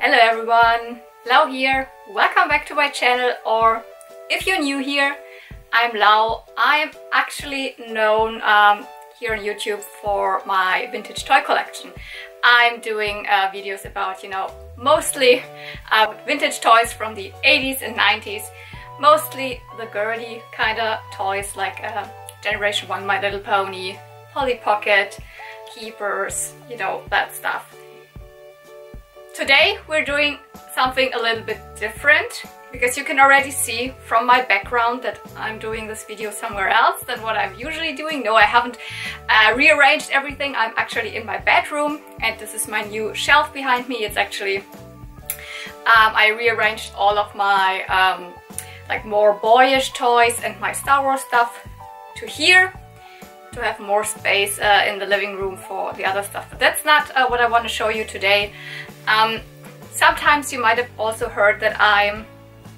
Hello everyone, Lau here. Welcome back to my channel, or if you're new here, I'm Lau. I am actually known here on YouTube for my vintage toy collection. I'm doing videos about, mostly vintage toys from the 80s and 90s, mostly the girly kind of toys like Generation 1, My Little Pony, Polly Pocket, Keepers, that stuff. Today we're doing something a little bit different, because you can already see from my background that I'm doing this video somewhere else than what I'm usually doing. No, I haven't rearranged everything. I'm actually in my bedroom, and this is my new shelf behind me. It's actually, I rearranged all of my like more boyish toys and my Star Wars stuff to here, to have more space in the living room for the other stuff. But that's not what I want to show you today. Sometimes you might have also heard that I'm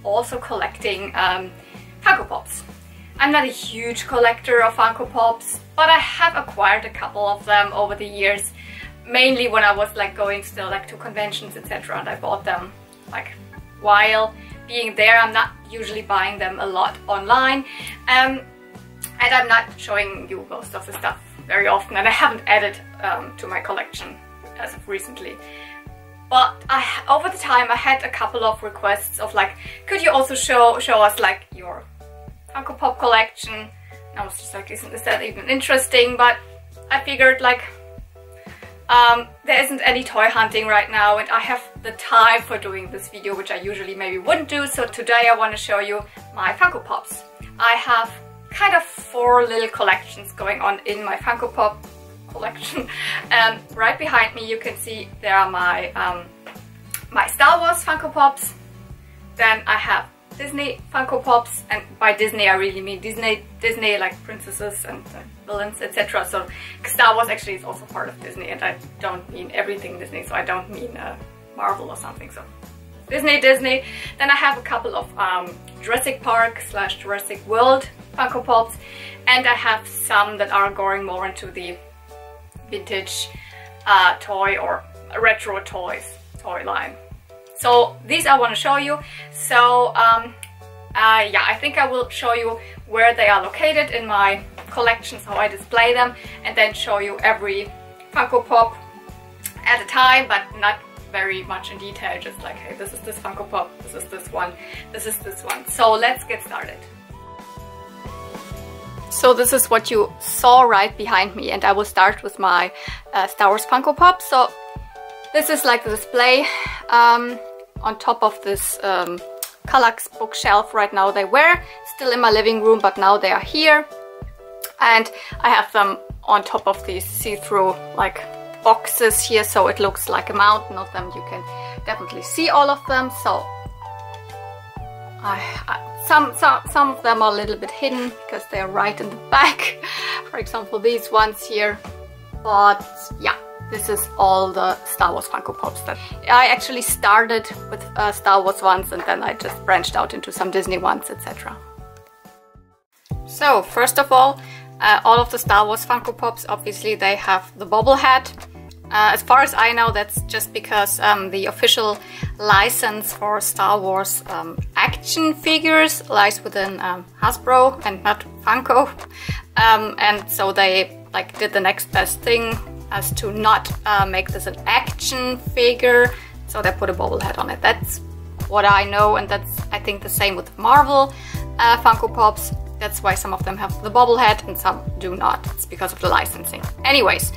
also collecting Funko Pops. I'm not a huge collector of Funko Pops, but I have acquired a couple of them over the years, mainly when I was like going still like to conventions, etc., and I bought them like while being there. I'm not usually buying them a lot online, and I'm not showing you most of the stuff very often, and I haven't added to my collection as of recently. But over the time I had a couple of requests of like, could you also show us like your Funko Pop collection? And I was just like, is that even interesting? But I figured like, there isn't any toy hunting right now, and I have the time for doing this video, which I usually maybe wouldn't do. So today I want to show you my Funko Pops. I have kind of 4 little collections going on in my Funko Pop collection. Right behind me you can see there are my my Star Wars Funko Pops. Then I have Disney Funko Pops, and by Disney I really mean Disney like princesses and villains, etc. So Star Wars actually is also part of Disney, and I don't mean everything Disney, so I don't mean Marvel or something. So Disney. Then I have a couple of Jurassic Park / Jurassic World Funko Pops, and I have some that are going more into the vintage toy or retro toy line. So these I want to show you. So yeah, I think I will show you where they are located in my collections, how I display them, and then show you every Funko Pop at a time, but not very much in detail, just like, hey, this is this Funko Pop, this is this one, this is this one. So let's get started. So this is what you saw right behind me, and I will start with my Star Wars Funko Pop. So this is like the display on top of this Kallax bookshelf. Right now they were still in my living room, but now they are here, and I have them on top of these see-through like boxes here, so it looks like a mountain of them. You can definitely see all of them. So some of them are a little bit hidden because they are right in the back. For example, these ones here. But yeah, this is all the Star Wars Funko Pops that I actually started with Star Wars ones, and then I just branched out into some Disney ones, etc. So first of all of the Star Wars Funko Pops, obviously they have the bobblehead. As far as I know, that's just because the official license for Star Wars action figures lies within Hasbro and not Funko, and so they like did the next best thing as to not make this an action figure, so they put a bobblehead on it. That's what I know, and that's I think the same with Marvel Funko Pops. That's why some of them have the bobblehead and some do not. It's because of the licensing. Anyways,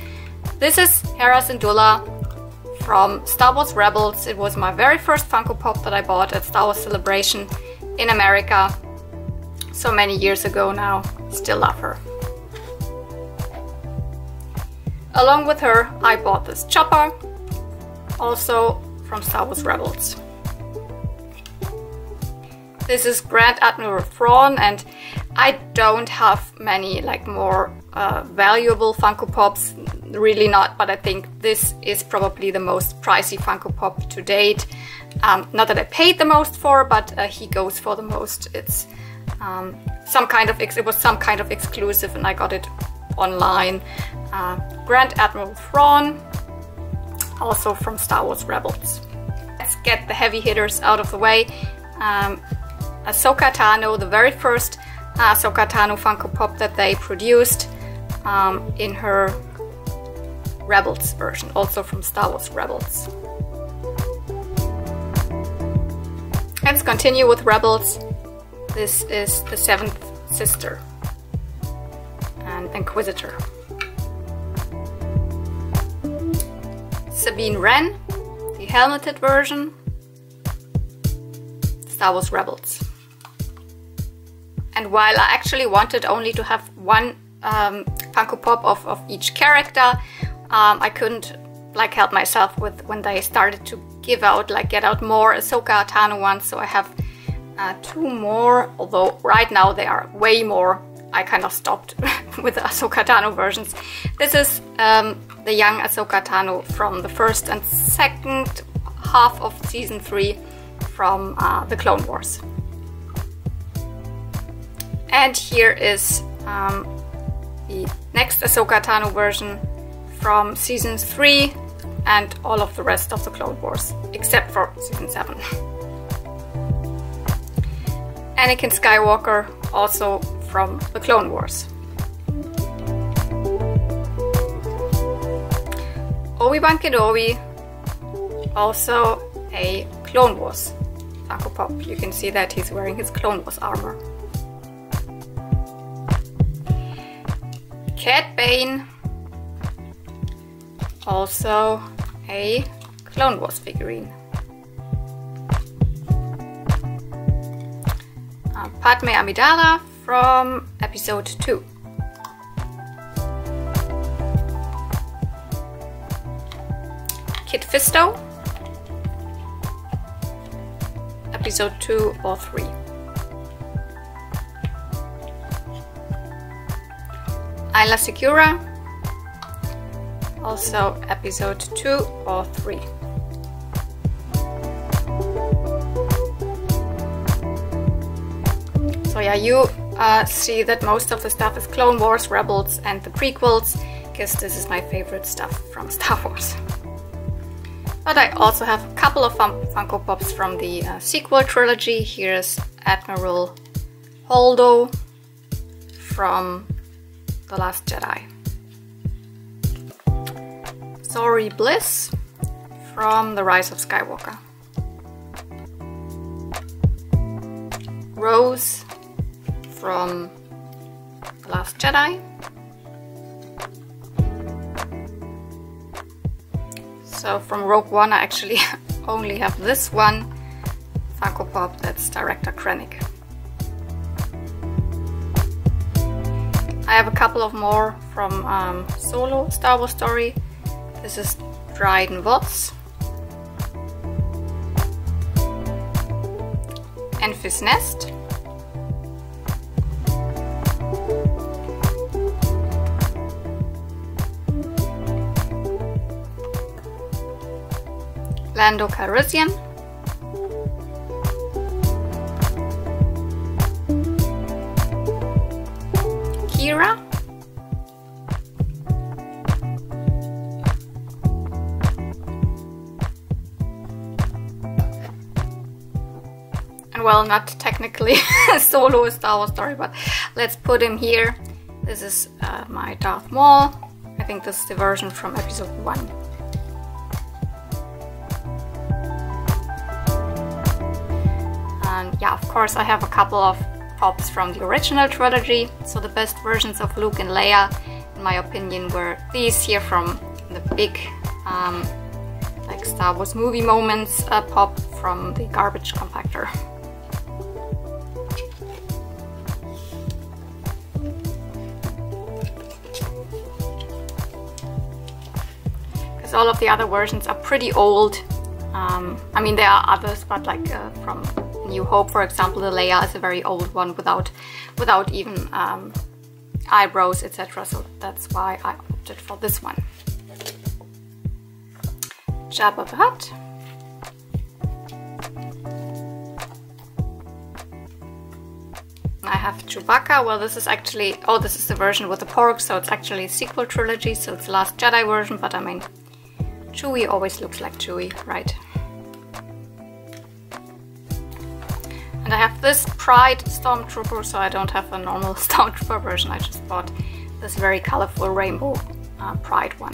this is Hera Syndulla from Star Wars Rebels. It was my very first Funko Pop that I bought at Star Wars Celebration in America so many years ago now. Still love her. Along with her, I bought this Chopper, also from Star Wars Rebels. This is Grand Admiral Thrawn, and I don't have many like more valuable Funko Pops, really not, but I think this is probably the most pricey Funko Pop to date. Not that I paid the most for, but he goes for the most. It's it was some kind of exclusive, and I got it online. Grand Admiral Thrawn, also from Star Wars Rebels. Let's get the heavy hitters out of the way. Ahsoka Tano, the very first Ahsoka Tano Funko Pop that they produced in her Rebels version, also from Star Wars Rebels. Let's continue with Rebels. This is the 7th sister and Inquisitor. Sabine Wren, the helmeted version, Star Wars Rebels. And while I actually wanted only to have one Funko Pop of each character, I couldn't like help myself with when they started to get out more Ahsoka Tano ones, so I have 2 more, although right now they are way more. I kind of stopped with the Ahsoka Tano versions. This is the young Ahsoka Tano from the first and second half of season 3 from the Clone Wars. And here is the next Ahsoka Tano version from season 3 and all of the rest of the Clone Wars, except for season 7. Anakin Skywalker, also from the Clone Wars. Obi-Wan Kenobi, also a Clone Wars Funko Pop. You can see that he's wearing his Clone Wars armor. Cad Bane, also a Clone Wars figurine. Padme Amidala from episode 2. Kit Fisto, episode 2 or 3. Ayla Secura, also episode 2 or 3. So yeah, you see that most of the stuff is Clone Wars, Rebels and the prequels, because this is my favorite stuff from Star Wars. But I also have a couple of Funko Pops from the sequel trilogy. Here's Admiral Holdo from The Last Jedi. Zori Bliss from The Rise of Skywalker. Rose from The Last Jedi. So from Rogue One I actually only have this one Funko Pop, that's Director Krennic. I have a couple of more from Solo Star Wars Story. This is Dryden Voss. Enfys Nest. Lando Calrissian. Kira. And well, not technically Solo a Star Wars Story, but let's put him here. This is my Darth Maul. I think this is the version from episode 1. And yeah, of course I have a couple of pops from the original trilogy. So the best versions of Luke and Leia, in my opinion, were these here from the big like Star Wars movie moments pop from the garbage compactor. Because all of the other versions are pretty old. I mean, there are others, but like from New Hope, for example, the Leia is a very old one without even eyebrows, etc. So that's why I opted for this one. Jabba the Hutt. I have Chewbacca. Well, this is actually, oh, this is the version with the pork, so it's actually a sequel trilogy, so it's the Last Jedi version, but I mean, Chewie always looks like Chewie, right? And I have this Pride Stormtrooper, so I don't have a normal Stormtrooper version. I just bought this very colorful rainbow Pride one.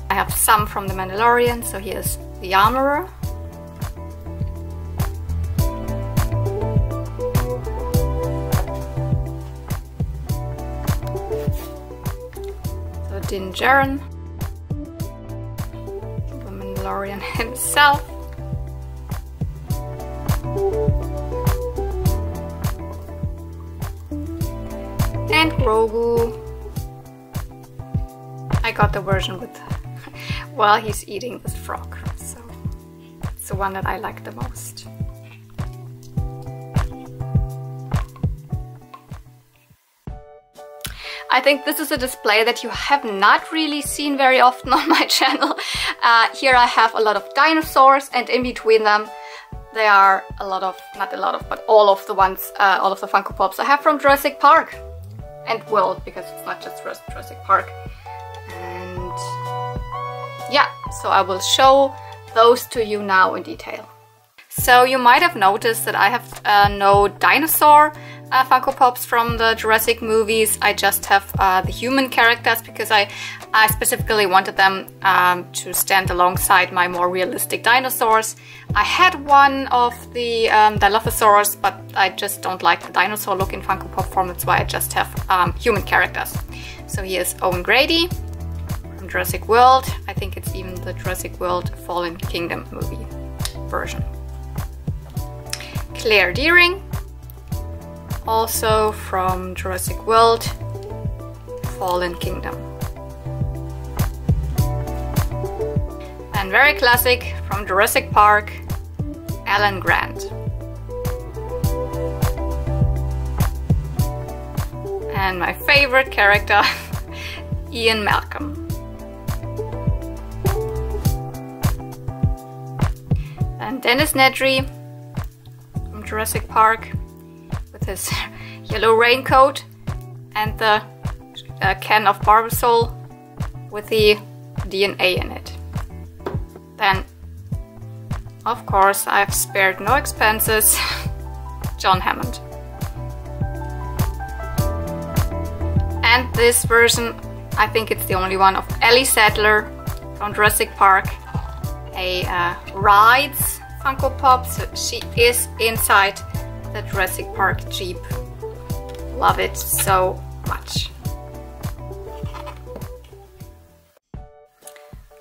I have some from The Mandalorian, so here's the Armorer. So Din Djarin, the Mandalorian himself. And Grogu. I got the version with while he's eating this frog, so it's the one that I like the most. I think this is a display that you have not really seen very often on my channel. Here I have a lot of dinosaurs, and in between them there are a lot of, not a lot of, but all of the ones, all of the Funko Pops I have from Jurassic Park and World, because it's not just Jurassic Park. And yeah, so I will show those to you now in detail. So you might have noticed that I have no dinosaur Funko Pops from the Jurassic movies. I just have the human characters because I specifically wanted them to stand alongside my more realistic dinosaurs. I had one of the Dilophosaurus, but I just don't like the dinosaur look in Funko Pop form. That's why I just have human characters. So here's Owen Grady from Jurassic World. I think it's even the Jurassic World Fallen Kingdom movie version. Claire Dearing, also from Jurassic World Fallen Kingdom. And very classic from Jurassic Park, Alan Grant. And my favorite character, Ian Malcolm. And Dennis Nedry from Jurassic Park with his yellow raincoat and the can of Barbasol with the DNA in it. Then, of course, I've spared no expenses, John Hammond. And this version, I think it's the only one, of Ellie Sattler from Jurassic Park, a rides Funko Pop, so she is inside the Jurassic Park Jeep. Love it so much.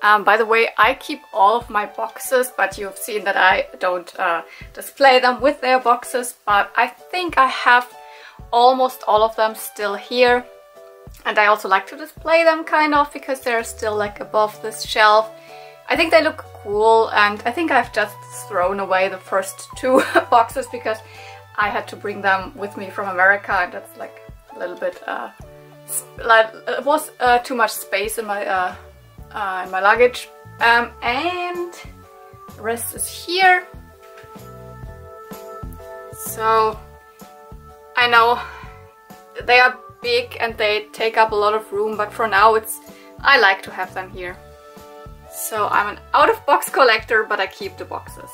By the way, I keep all of my boxes, but you've seen that I don't display them with their boxes, but I think I have almost all of them still here. And I also like to display them kind of because they're still like above this shelf. I think they look cool, and I think I've just thrown away the first two boxes because I had to bring them with me from America, and that's like a little bit like it was too much space in my luggage. And the rest is here. So I know they are big and they take up a lot of room, but for now I like to have them here. So I'm an out-of-box collector, but I keep the boxes.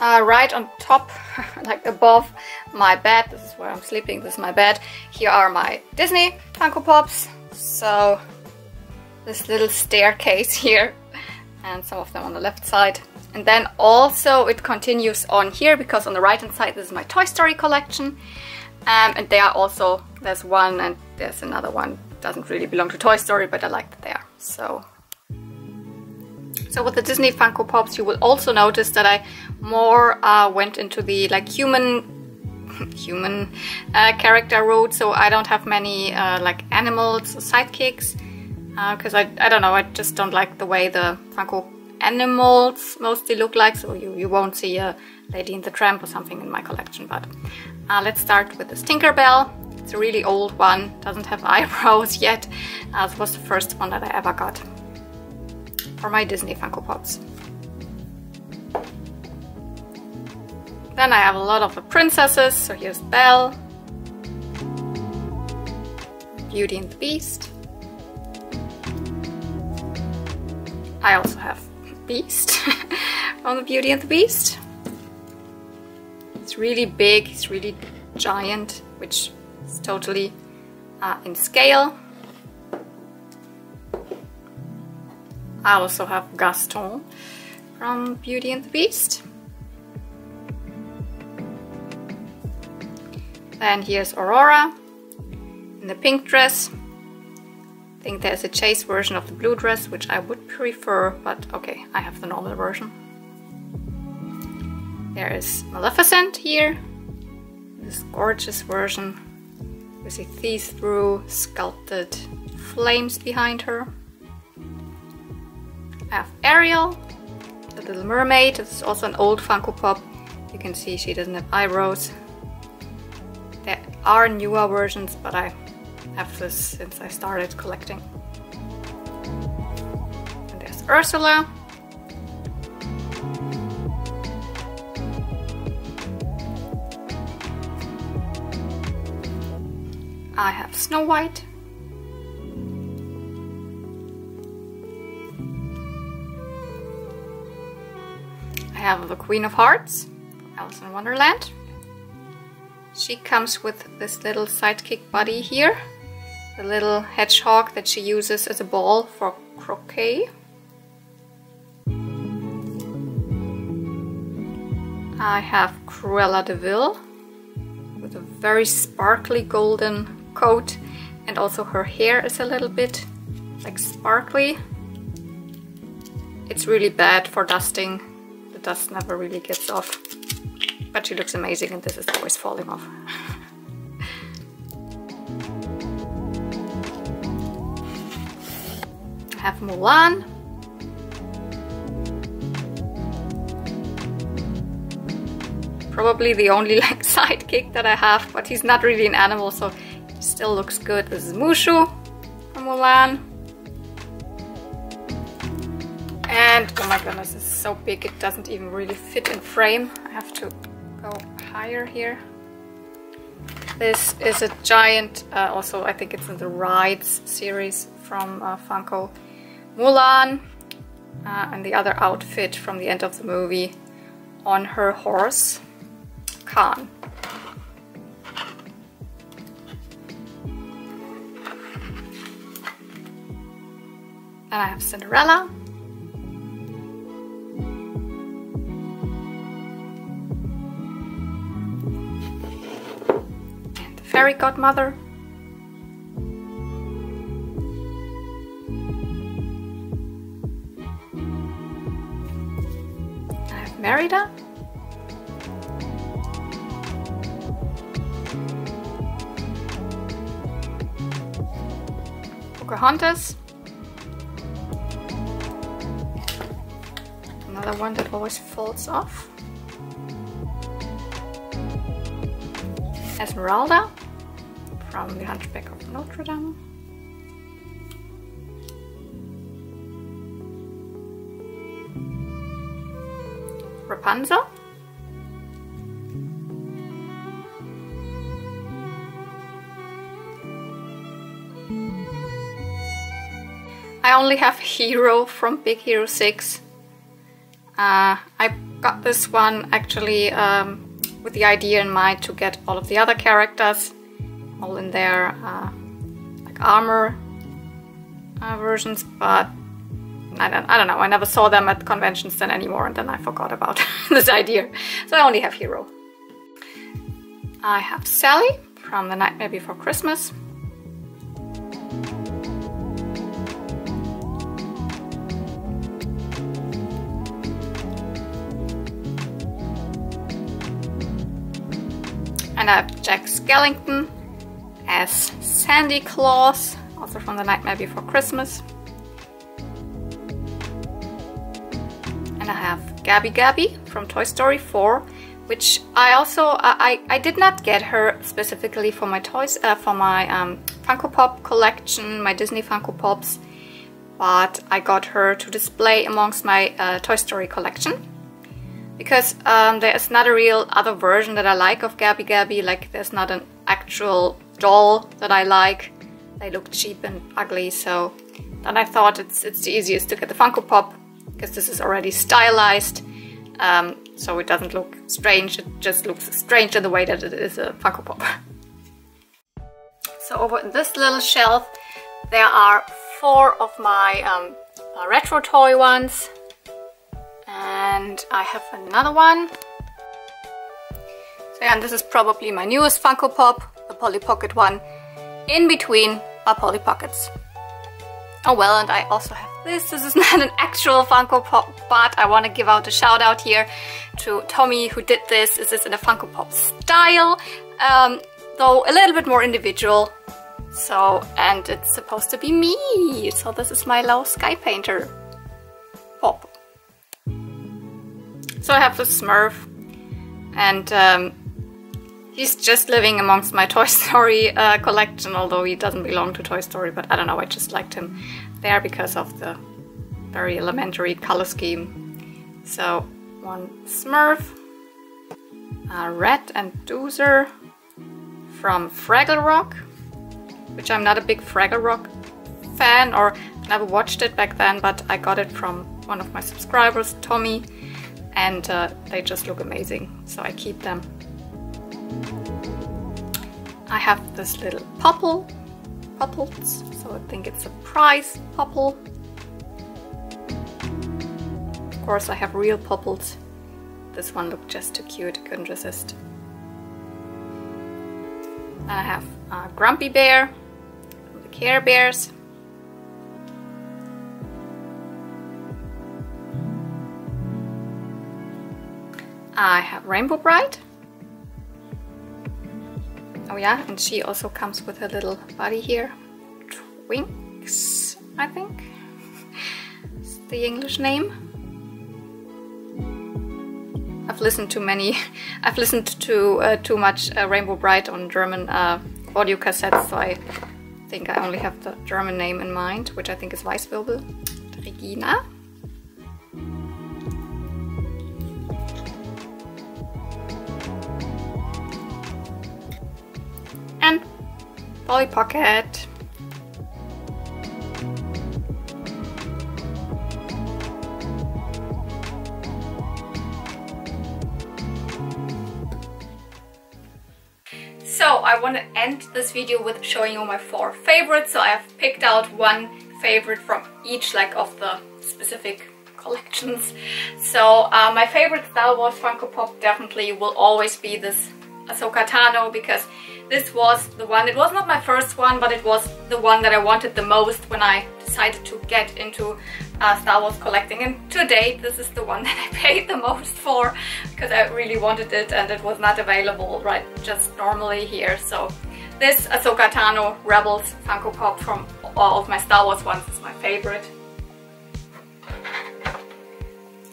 Right on top, like above my bed, this is where I'm sleeping, this is my bed. Here are my Disney Funko Pops. So this little staircase here, and some of them on the left side. And then also it continues on here, because on the right hand side this is my Toy Story collection. And they are also, there's one and there's another one. Doesn't really belong to Toy Story, but I like that they are. So with the Disney Funko Pops, you will also notice that I more went into the like human character route. So I don't have many like animals or sidekicks, because I don't know, I just don't like the way the Funko animals mostly look like. So you won't see a Lady and the Tramp or something in my collection. But let's start with this Tinkerbell. It's a really old one, doesn't have eyebrows yet. It was the first one that I ever got for my Disney Funko Pops. Then I have a lot of the princesses, so here's Belle, Beauty and the Beast. I also have Beast from the Beauty and the Beast. It's really big, it's really giant, which is totally in scale. I also have Gaston from Beauty and the Beast. Then here's Aurora in the pink dress. I think there's a chase version of the blue dress, which I would prefer, but okay, I have the normal version. There is Maleficent here, this gorgeous version. You see see-through sculpted flames behind her. I have Ariel, the Little Mermaid. This is also an old Funko Pop. You can see she doesn't have eyebrows. There are newer versions, but I have this since I started collecting. And there's Ursula. I have Snow White. I have the Queen of Hearts, Alice in Wonderland. She comes with this little sidekick buddy here, the little hedgehog that she uses as a ball for croquet. I have Cruella de Vil with a very sparkly golden coat, and also her hair is a little bit like sparkly. It's really bad for dusting. The dust never really gets off, but she looks amazing, and this is always falling off. I have Mulan. Probably the only like sidekick that I have, but he's not really an animal, so he still looks good. This is Mushu from Mulan. And oh my goodness, it's so big it doesn't even really fit in frame. I have to go higher here. This is a giant, also I think it's in the Rides series from Funko. Mulan, and the other outfit from the end of the movie on her horse, Khan. And I have Cinderella. Fairy Godmother. I have Merida. Pocahontas. Another one that always falls off. Esmeralda from The Hunchback of Notre Dame. Rapunzel. I only have Hero from Big Hero 6. I got this one actually with the idea in mind to get all of the other characters all in their like armor versions, but I don't know, I never saw them at conventions then anymore, and then I forgot about this idea, so I only have Hero. I have Sally from The Nightmare Before Christmas. And I have Jack Skellington as Sandy Claus, also from The Nightmare Before Christmas. And I have Gabby Gabby from Toy Story 4, which I also I did not get her specifically for my toys, for my Funko Pop collection, my Disney Funko Pops, but I got her to display amongst my Toy Story collection. Because there is not a real other version that I like of Gabby Gabby, like there's not an actual doll that I like. They look cheap and ugly, so then I thought it's the easiest to get the Funko Pop, because this is already stylized so it doesn't look strange. It just looks strange in the way that it is a Funko Pop. So over in this little shelf there are 4 of my retro toy ones, and I have another one. So yeah, and this is probably my newest Funko Pop, the Polly Pocket one, in between my Polly Pockets. Oh well, and I also have this. This is not an actual Funko Pop, but I want to give out a shout out here to Tommy who did this. This is in a Funko Pop style, though a little bit more individual. So, and it's supposed to be me. So this is my little Sky Painter Pop. So I have the Smurf, and he's just living amongst my Toy Story collection, although he doesn't belong to Toy Story, but I don't know, I just liked him there because of the very elementary color scheme. So, one Smurf, Red and Doozer from Fraggle Rock, which I'm not a big Fraggle Rock fan, or never watched it back then, but I got it from one of my subscribers, Tommy, and they just look amazing, so I keep them. I have this little Popples, so I think it's a prize Popple. Of course I have real Popples. This one looked just too cute, I couldn't resist. And I have a Grumpy Bear from the Care Bears. I have Rainbow Bright. Oh yeah, and she also comes with a little buddy here. Twinks, I think. It's the English name. I've listened to too much Rainbow Bright on German audio cassettes, so I think I only have the German name in mind, which I think is Weißwirbel. Regina. And Polly Pocket. So I want to end this video with showing you my 4 favorites. So I have picked out one favorite from each of the specific collections. So my favorite Star Wars Funko Pop definitely will always be this Ahsoka Tano, because this was the one, it was not my first one, but it was the one that I wanted the most when I decided to get into Star Wars collecting, and to date this is the one that I paid the most for, because I really wanted it and it was not available just normally here. So this Ahsoka Tano Rebels Funko Pop from all of my Star Wars ones is my favorite.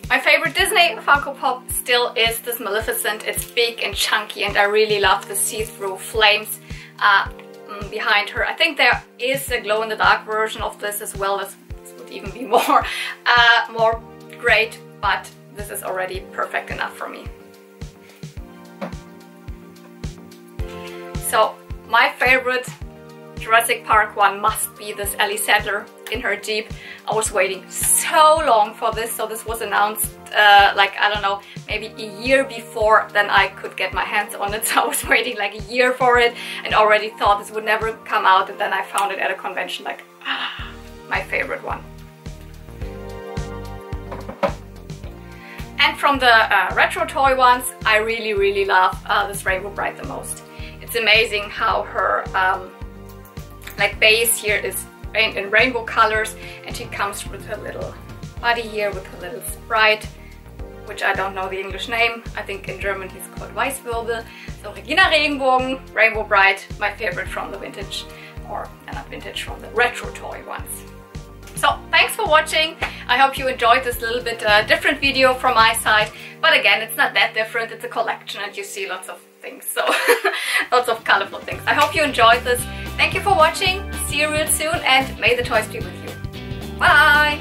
My favorite Disney Funko Pop still is this Maleficent. It's big and chunky and I really love the see-through flames behind her. I think there is a glow-in-the-dark version of this as well. This would even be more great, but this is already perfect enough for me. So my favorite Jurassic Park one must be this Ellie Sattler in her Jeep. I was waiting so long for this, so this was announced I don't know, maybe a year before then I could get my hands on it. So I was waiting a year for it and already thought this would never come out, and then I found it at a convention, my favorite one. And from the retro toy ones, I really love this Rainbow Bright the most. It's amazing how her base here is in rainbow colors, and she comes with her little body here with her little sprite, which I don't know the English name. I think in German he's called Weißwirbel. So Regina Regenbogen, Rainbow Bright, my favorite from the vintage, or not vintage, from the retro toy ones. So thanks for watching. I hope you enjoyed this little bit different video from my side, but again, it's not that different. It's a collection and you see lots of things, so lots of colorful things. I hope you enjoyed this. Thank you for watching. See you real soon, and may the toys be with you. Bye!